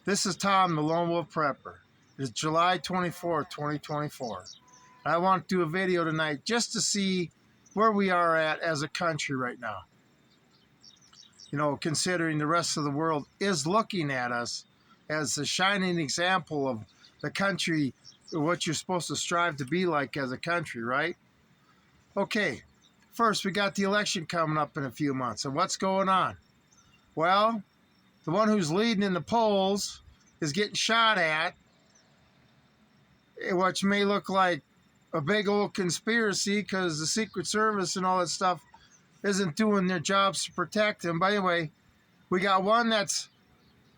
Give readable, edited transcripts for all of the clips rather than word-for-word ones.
This is Tom, the Lone Wolf Prepper. It's July 24th, 2024. I want to do a video tonight just to see where we are at as a country right now. You know, considering the rest of the world is looking at us as a shining example of the country, what you're supposed to strive to be like as a country, right? Okay, first we got the election coming up in a few months. And what's going on? Well, the one who's leading in the polls is getting shot at, which may look like a big old conspiracy because the Secret Service and all that stuff isn't doing their jobs to protect him. By the way, we got one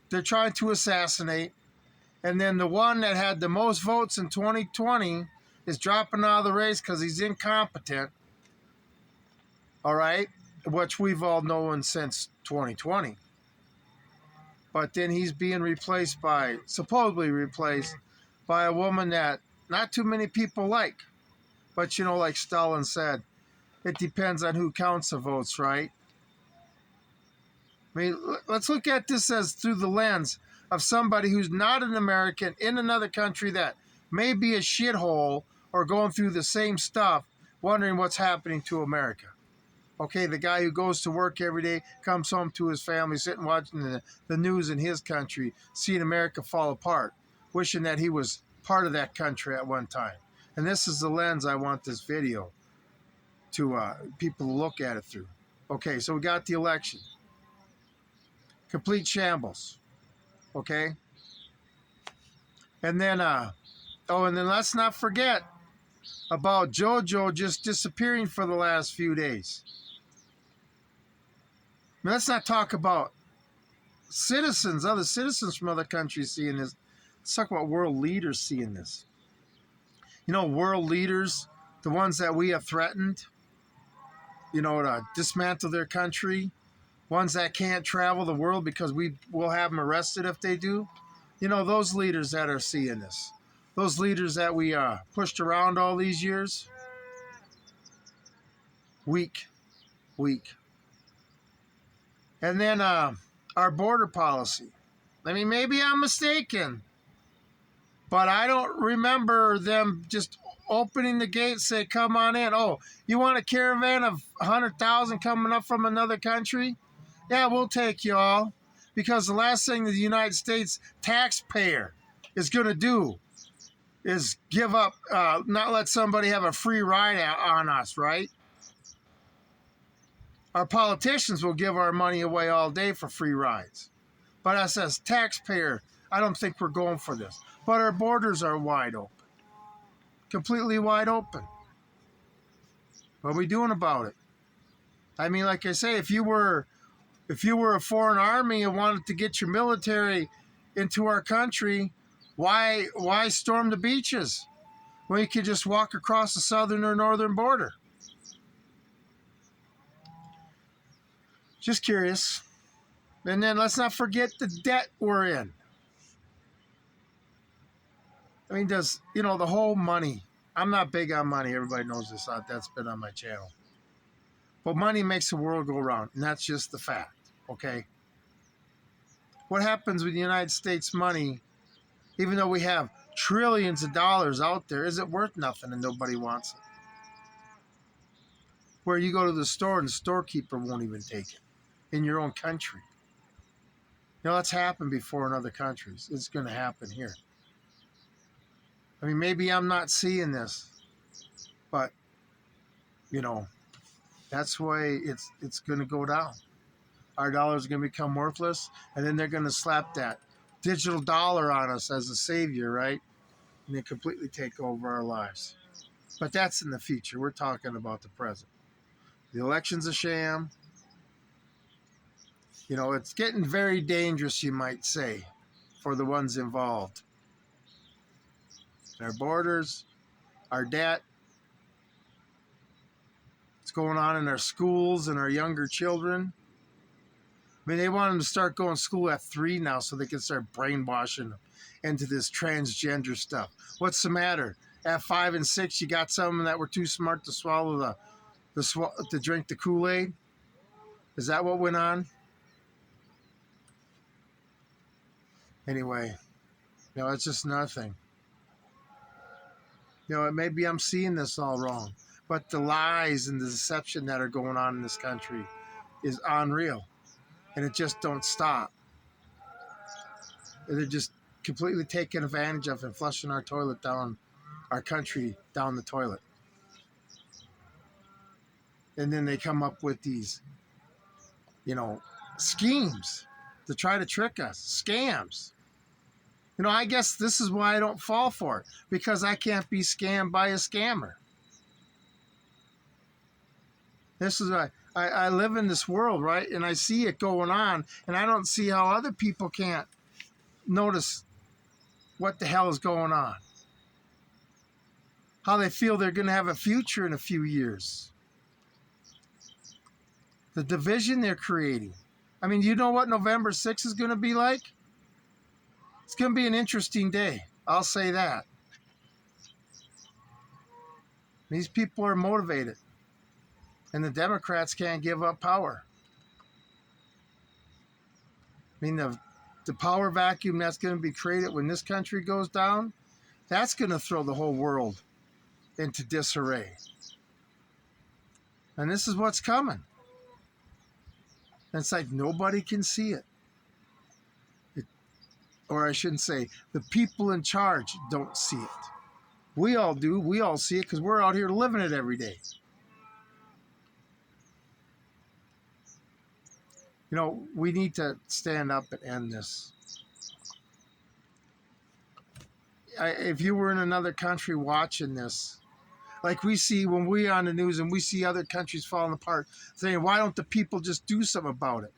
they're trying to assassinate, and then the one that had the most votes in 2020 is dropping out of the race because he's incompetent. All right, which we've all known since 2020. But then he's being supposedly replaced by a woman that not too many people like. But, you know, like Stalin said, it depends on who counts the votes, right? I mean, let's look at this as through the lens of somebody who's not an American in another country that may be a shithole or going through the same stuff, wondering what's happening to America. Okay, the guy who goes to work every day, comes home to his family, sitting watching the news in his country, seeing America fall apart, wishing that he was part of that country at one time. And this is the lens I want this video to people to look at it through. Okay, so we got the election. Complete shambles. Okay? And then, and then let's not forget about JoJo just disappearing for the last few days. I mean, let's not talk about other citizens from other countries seeing this. Let's talk about world leaders seeing this. You know, world leaders, the ones that we have threatened, you know, to dismantle their country, ones that can't travel the world because we will have them arrested if they do. You know, those leaders that are seeing this. Those leaders that we pushed around all these years. Weak. And then our border policy. I mean, maybe I'm mistaken, but I don't remember them just opening the gate, say, come on in. Oh, you want a caravan of 100,000 coming up from another country? Yeah, we'll take you all. Because the last thing the United States taxpayer is going to do is give up, not let somebody have a free ride on us, right? Our politicians will give our money away all day for free rides. But us as taxpayer, I don't think we're going for this. But our borders are wide open. Completely wide open. What are we doing about it? I mean, like I say, if you were a foreign army and wanted to get your military into our country, why storm the beaches when you could just walk across the southern or northern border? Just curious. And then let's not forget the debt we're in. I mean, the whole money. I'm not big on money. Everybody knows this. That's been on my channel. But money makes the world go round, and that's just the fact, okay? What happens with the United States money, even though we have trillions of dollars out there, is it worth nothing and nobody wants it? Where you go to the store and the storekeeper won't even take it in your own country. You know, that's happened before in other countries. It's going to happen here. I mean, maybe I'm not seeing this, but, you know, that's the way it's going to go down. Our dollar is going to become worthless, and then they're going to slap that digital dollar on us as a savior, right? And they completely take over our lives. But that's in the future. We're talking about the present. The election's a sham. You know, it's getting very dangerous, you might say, for the ones involved. Our borders, our debt, what's going on in our schools and our younger children. I mean, they want them to start going to school at 3 now so they can start brainwashing them into this transgender stuff. What's the matter? At 5 and 6, you got some that were too smart to swallow to drink the Kool-Aid? Is that what went on? Anyway, it's just nothing. Maybe I'm seeing this all wrong, but the lies and the deception that are going on in this country is unreal, and it just don't stop. They're just completely taking advantage of and flushing our toilet down, our country down the toilet. And then they come up with these, schemes to try to trick us, scams. I guess this is why I don't fall for it, because I can't be scammed by a scammer. This is why I live in this world, right? And I see it going on, and I don't see how other people can't notice what the hell is going on. How they feel they're going to have a future in a few years. The division they're creating. I mean, you know what November 6th is going to be like? It's going to be an interesting day. I'll say that. These people are motivated. And the Democrats can't give up power. I mean, the power vacuum that's going to be created when this country goes down, that's going to throw the whole world into disarray. And this is what's coming. And it's like nobody can see it. Or I shouldn't say, the people in charge don't see it. We all do. We all see it because we're out here living it every day. We need to stand up and end this. If you were in another country watching this, like we see when we're on the news and we see other countries falling apart, saying, why don't the people just do something about it?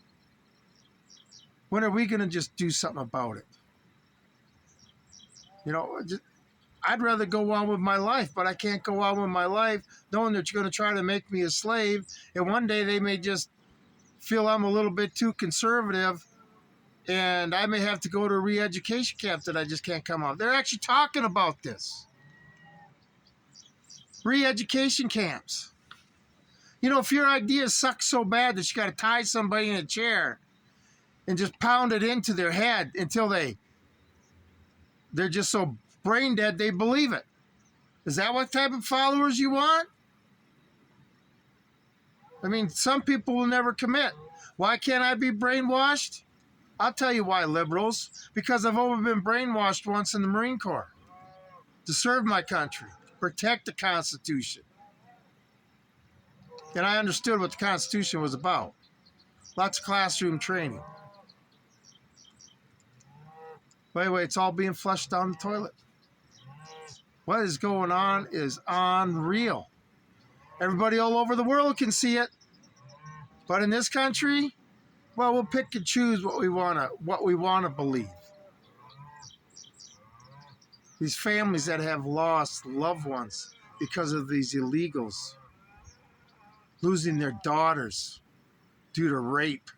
When are we going to just do something about it? I'd rather go on with my life, but I can't go on with my life knowing that you're going to try to make me a slave. And one day they may just feel I'm a little bit too conservative and I may have to go to a re-education camp that I just can't come out. They're actually talking about this. Re-education camps. If your ideas suck so bad that you got to tie somebody in a chair and just pound it into their head until they're just so brain dead they believe it. Is that what type of followers you want? I mean, some people will never commit. Why can't I be brainwashed? I'll tell you why, liberals. Because I've only been brainwashed once in the Marine Corps. To serve my country. Protect the Constitution. And I understood what the Constitution was about. Lots of classroom training. By the way, it's all being flushed down the toilet. What is going on is unreal. Everybody all over the world can see it. But in this country, well, we'll pick and choose what we wanna believe. These families that have lost loved ones because of these illegals, losing their daughters due to rape.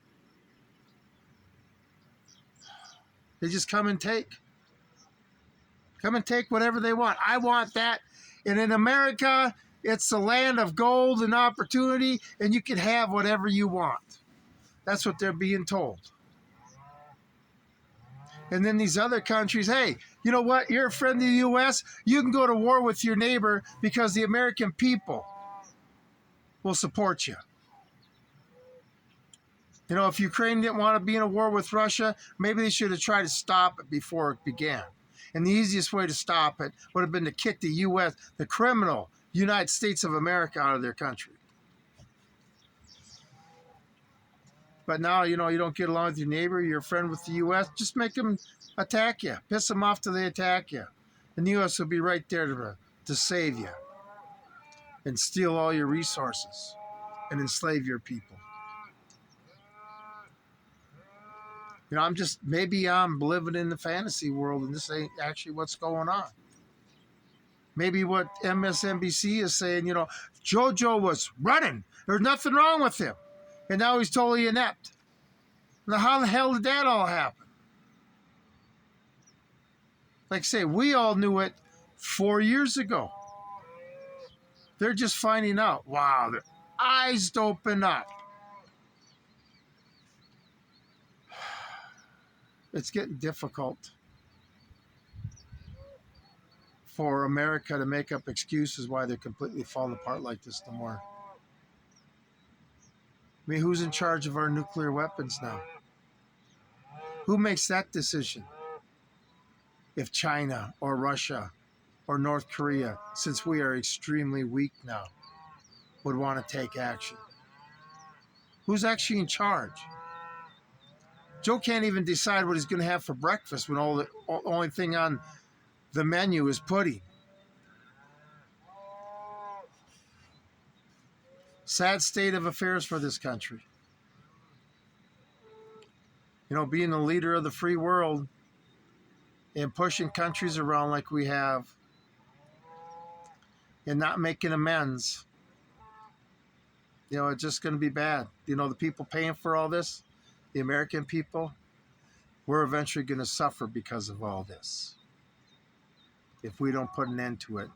They just come and take. Come and take whatever they want. I want that. And in America, it's the land of gold and opportunity, and you can have whatever you want. That's what they're being told. And then these other countries, hey, you know what? You're a friend of the U.S. You can go to war with your neighbor because the American people will support you. If Ukraine didn't want to be in a war with Russia, maybe they should have tried to stop it before it began. And the easiest way to stop it would have been to kick the U.S., the criminal United States of America, out of their country. But now, you don't get along with your neighbor, you're a friend with the U.S., just make them attack you. Piss them off till they attack you. And the U.S. will be right there to save you and steal all your resources and enslave your people. Maybe I'm living in the fantasy world and this ain't actually what's going on. Maybe what MSNBC is saying, JoJo was running. There's nothing wrong with him. And now he's totally inept. Now, how the hell did that all happen? Like I say, we all knew it 4 years ago. They're just finding out. Wow, their eyes open up. it's getting difficult for America to make up excuses why they're completely falling apart like this no more. I mean, who's in charge of our nuclear weapons now? Who makes that decision? If China or Russia or North Korea, since we are extremely weak now, would want to take action? Who's actually in charge? Joe can't even decide what he's going to have for breakfast when the only thing on the menu is pudding. Sad state of affairs for this country. You know, being the leader of the free world and pushing countries around like we have and not making amends, you know, it's just going to be bad. You know, the people paying for all this, the American people, we're eventually going to suffer because of all this if we don't put an end to it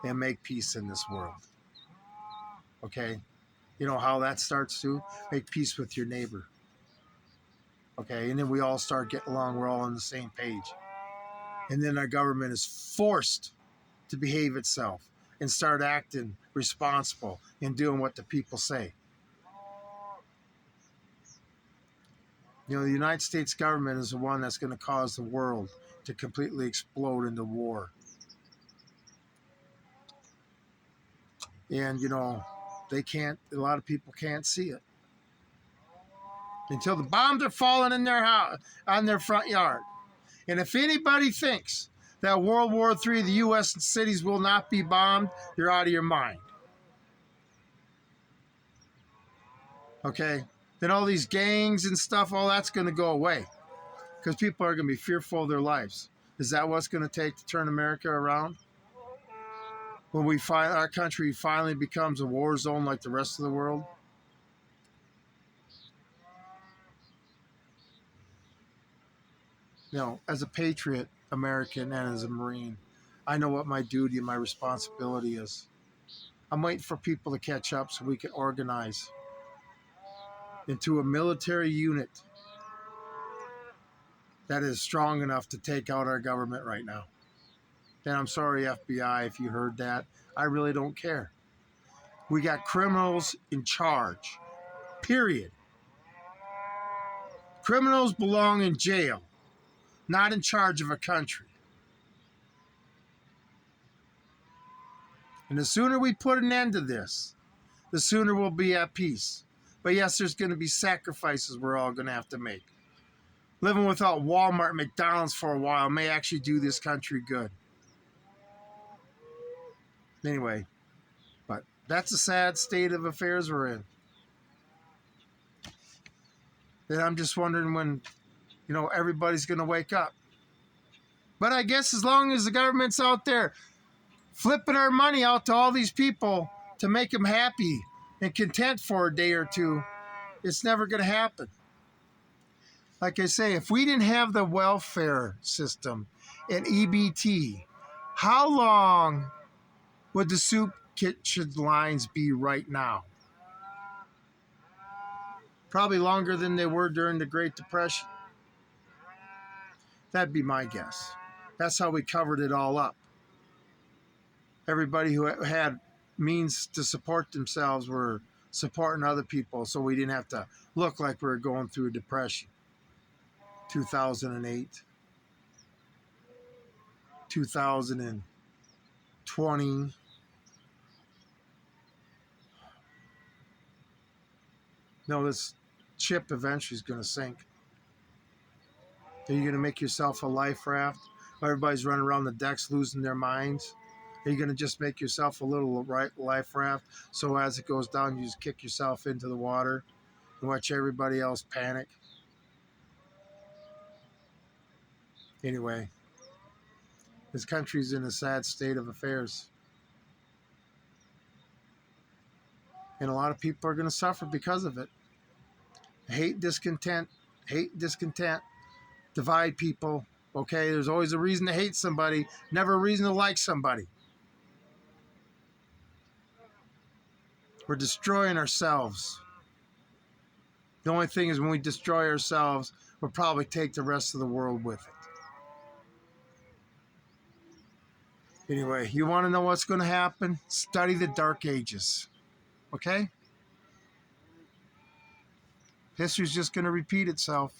and make peace in this world. Okay? You know how that starts to? Make peace with your neighbor. Okay? And then we all start getting along. We're all on the same page. And then our government is forced to behave itself and start acting responsible and doing what the people say. You know, the United States government is the one that's going to cause the world to completely explode into war. And, you know, a lot of people can't see it until the bombs are falling in their house, on their front yard. And if anybody thinks that World War III, the U.S. cities will not be bombed, you're out of your mind. Okay? Then all these gangs and stuff, all that's going to go away because people are going to be fearful of their lives. Is that what's going to take to turn America around? When our country finally becomes a war zone like the rest of the world? You know, as a patriot American and as a Marine, I know what my duty and my responsibility is. I'm waiting for people to catch up so we can organize into a military unit that is strong enough to take out our government right now. And I'm sorry, FBI, if you heard that. I really don't care. We got criminals in charge, period. Criminals belong in jail, not in charge of a country. And the sooner we put an end to this, the sooner we'll be at peace. But yes, there's going to be sacrifices we're all going to have to make. Living without Walmart and McDonald's for a while may actually do this country good. Anyway, but that's a sad state of affairs we're in. And I'm just wondering when, you know, everybody's going to wake up. But I guess as long as the government's out there flipping our money out to all these people to make them happy and content for a day or two, it's never going to happen. Like I say, if we didn't have the welfare system and EBT, how long would the soup kitchen lines be right now? Probably longer than they were during the Great Depression. That'd be my guess. That's how we covered it all up. Everybody who had means to support themselves were supporting other people, so we didn't have to look like we were going through a depression. 2008, 2020. No, this ship eventually is going to sink. Are you going to make yourself a life raft? Everybody's running around the decks losing their minds. Are you going to just make yourself a little life raft so as it goes down, you just kick yourself into the water and watch everybody else panic? Anyway, this country's in a sad state of affairs. And a lot of people are going to suffer because of it. Hate, discontent, divide people. Okay, there's always a reason to hate somebody, never a reason to like somebody. We're destroying ourselves. The only thing is when we destroy ourselves, but probably take the rest of the world with it. Anyway, you want to know what's going to happen? Study the Dark Ages. Okay? History's just going to repeat itself.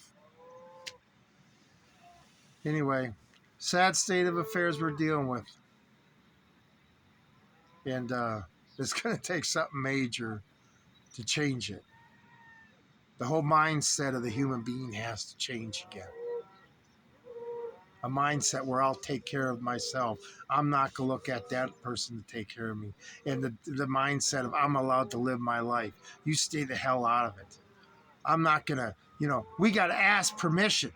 Anyway, sad state of affairs we're dealing with. And it's going to take something major to change it. The whole mindset of the human being has to change again. A mindset where I'll take care of myself. I'm not going to look at that person to take care of me. And the mindset of I'm allowed to live my life. You stay the hell out of it. I'm not going to, we got to ask permission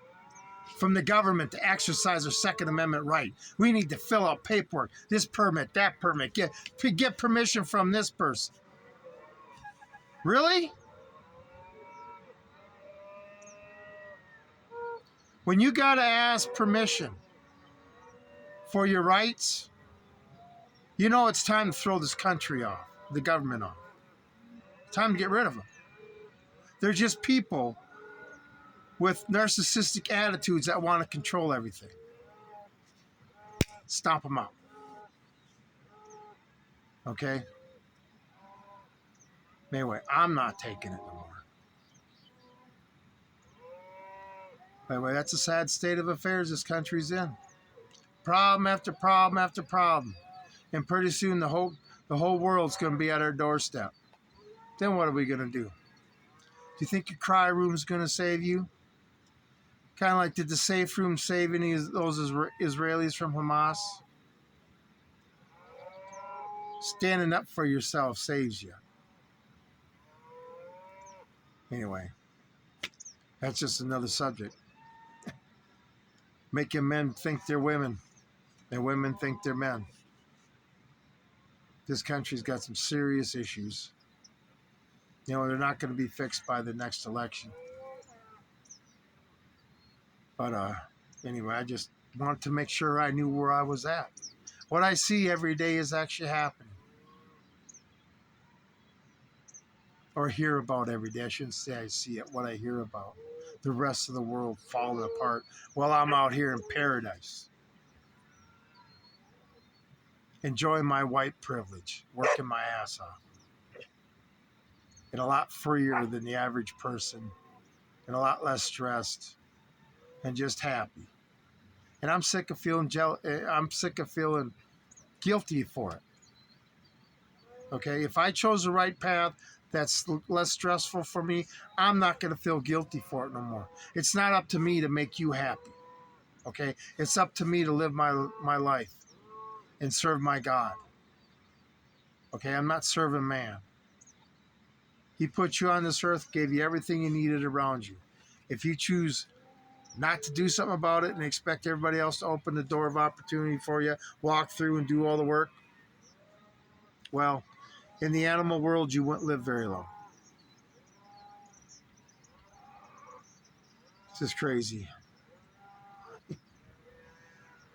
from the government to exercise our Second Amendment right. We need to fill out paperwork, this permit, that permit, get permission from this person. Really? When you got to ask permission for your rights, it's time to throw this country off, the government off. Time to get rid of them. They're just people with narcissistic attitudes that want to control everything. Stomp them out. Okay? Anyway, I'm not taking it no more. Anyway, that's a sad state of affairs this country's in. Problem after problem after problem. And pretty soon the whole world's going to be at our doorstep. Then what are we going to do? Do you think your cry room's going to save you? Kind of like, did the safe room save any of those Israelis from Hamas? Standing up for yourself saves you. Anyway, that's just another subject. Making men think they're women, and women think they're men. This country's got some serious issues. They're not going to be fixed by the next election. But anyway, I just wanted to make sure I knew where I was at. What I see every day is actually happening. Or hear about every day. I shouldn't say I see it, what I hear about. The rest of the world falling apart while I'm out here in paradise. Enjoying my white privilege, working my ass off. And a lot freer than the average person. And a lot less stressed. And just happy. And I'm sick of feeling I'm sick of feeling guilty for it. Okay, if I chose the right path that's less stressful for me, I'm not going to feel guilty for it no more. It's not up to me to make you happy. Okay, it's up to me to live my life and serve my God. Okay, I'm not serving man. He put you on this earth, gave you everything you needed around you. If you choose not to do something about it and expect everybody else to open the door of opportunity for you, walk through and do all the work, well, in the animal world, you wouldn't live very long. This is crazy.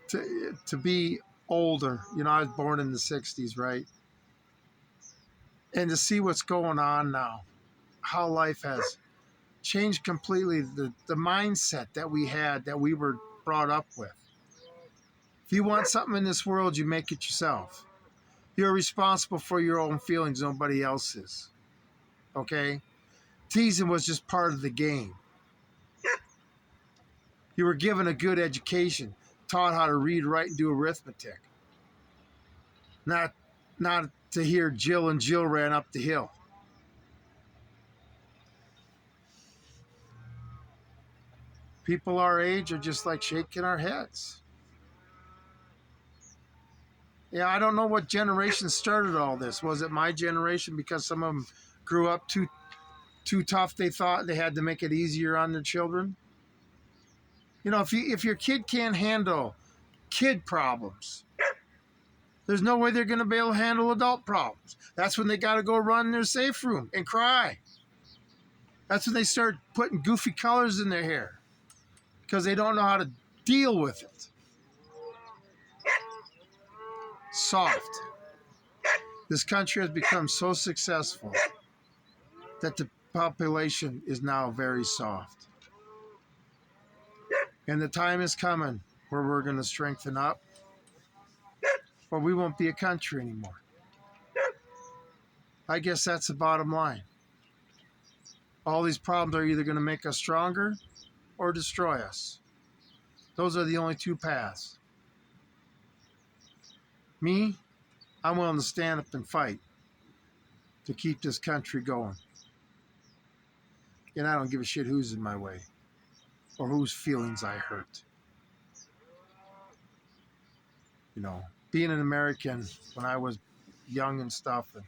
To be older, I was born in the 60s, right? And to see what's going on now, how life has changed completely, the mindset that we had, that we were brought up with. If you want something in this world, you make it yourself. You're responsible for your own feelings, nobody else's. Okay? Teasing was just part of the game. You were given a good education, taught how to read, write, and do arithmetic. Not to hear Jill and Jill ran up the hill. People our age are just like shaking our heads. Yeah, I don't know what generation started all this. Was it my generation because some of them grew up too tough? They thought they had to make it easier on their children. If your kid can't handle kid problems, there's no way they're going to be able to handle adult problems. That's when they got to go run in their safe room and cry. That's when they start putting goofy colors in their hair because they don't know how to deal with it. Soft. This country has become so successful that the population is now very soft. And the time is coming where we're going to strengthen up, or we won't be a country anymore. I guess that's the bottom line. All these problems are either going to make us stronger or destroy us. Those are the only two paths. Me, I'm willing to stand up and fight to keep this country going. And I don't give a shit who's in my way or whose feelings I hurt. You know, being an American when I was young and stuff, and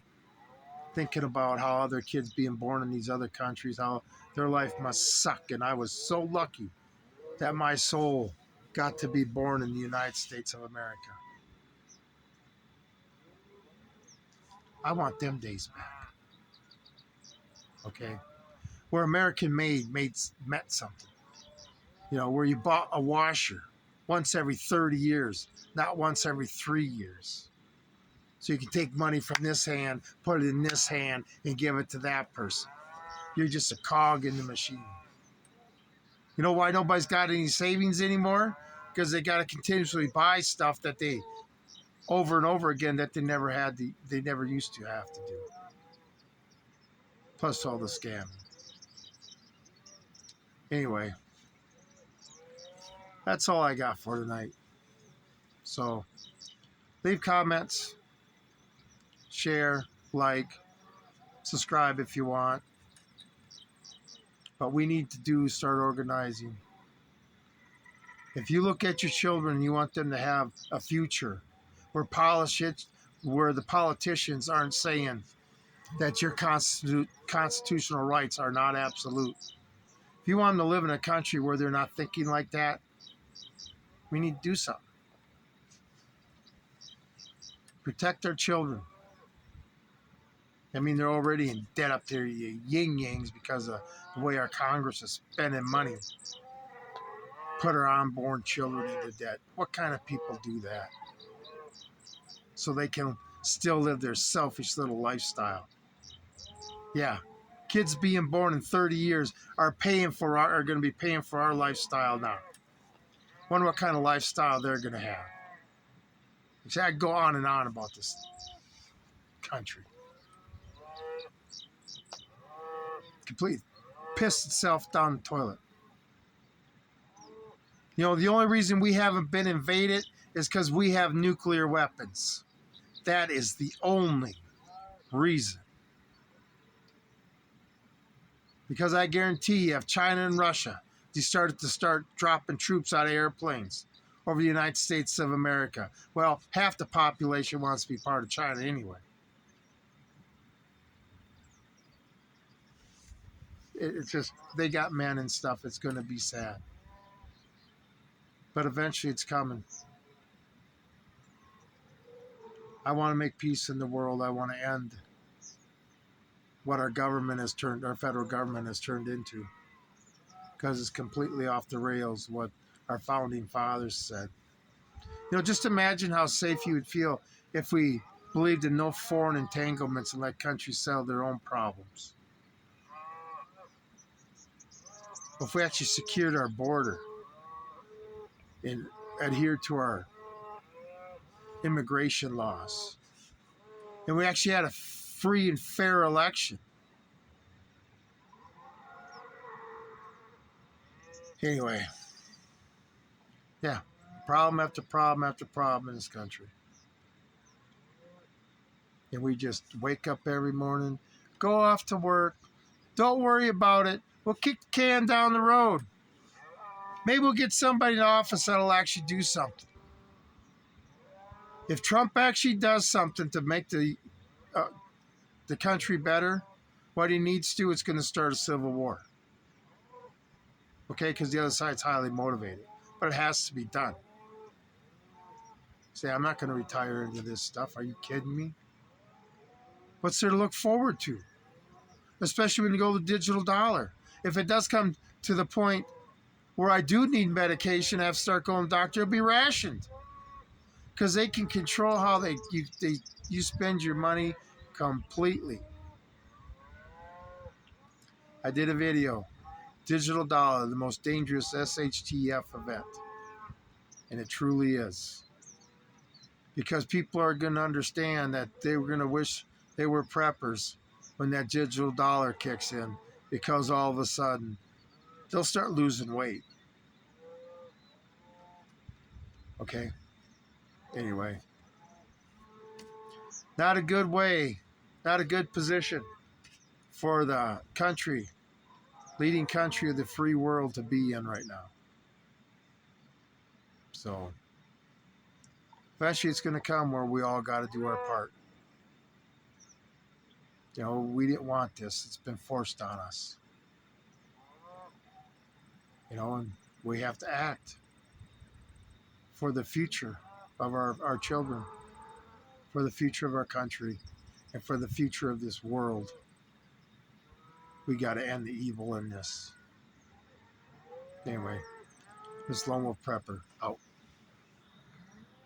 thinking about how other kids being born in these other countries, how their life must suck. And I was so lucky that my soul got to be born in the United States of America. I want them days back. Okay? Where American made meant something. You know, where you bought a washer once every 30 years, not once every 3 years. So you can take money from this hand, put it in this hand, and give it to that person. You're just a cog in the machine. You know why nobody's got any savings anymore? Because they got to continuously buy stuff that they, over and over again, that they never used to have to do. Plus all the scamming. Anyway, that's all I got for tonight. So, leave comments, share, like, subscribe if you want. But we need to start organizing. If you look at your children and you want them to have a future where the politicians aren't saying that your constitutional rights are not absolute. If you want them to live in a country where they're not thinking like that, we need to do something. Protect our children. I mean, they're already in debt up to yin-yangs because of the way our Congress is spending money. Put our unborn children into debt. What kind of people do that? So they can still live their selfish little lifestyle. Yeah, kids being born in 30 years are going to be paying for our lifestyle now. Wonder what kind of lifestyle they're going to have. See, I go on and on about this country. Completely pissed itself down the toilet. You know, the only reason we haven't been invaded is because we have nuclear weapons. That is the only reason. Because I guarantee you, if China and Russia started to dropping troops out of airplanes over the United States of America, well, half the population wants to be part of China anyway. It's just, they got men and stuff. It's going to be sad. But eventually it's coming. I want to make peace in the world. I want to end what our federal government has turned into. Because it's completely off the rails, what our founding fathers said. You know, just imagine how safe you would feel if we believed in no foreign entanglements and let countries settle their own problems. If we actually secured our border and adhered to our immigration laws, and we actually had a free and fair election. Anyway, yeah, problem after problem after problem in this country. And we just wake up every morning, go off to work, don't worry about it. We'll kick the can down the road. Maybe we'll get somebody in office that'll actually do something. If Trump actually does something to make the country better, what he needs to do is going to start a civil war. Okay, because the other side's highly motivated. But it has to be done. Say, I'm not going to retire into this stuff. Are you kidding me? What's there to look forward to? Especially when you go to the digital dollar. If it does come to the point where I do need medication, I have to start going to the doctor, it'll be rationed. Because they can control how you spend your money completely. I did a video Digital dollar, the most dangerous SHTF event. And it truly is. Because people are going to understand that they were going to wish they were preppers when that digital dollar kicks in. Because all of a sudden, they'll start losing weight. Okay? Anyway. Not a good way. Not a good position for the country, leading country of the free world to be in right now. So, eventually it's going to come where we all got to do our part. You know, we didn't want this. It's been forced on us. You know, and we have to act for the future of our children, for the future of our country, and for the future of this world. We got to end the evil in this. Anyway, this Lone Wolf Prepper out.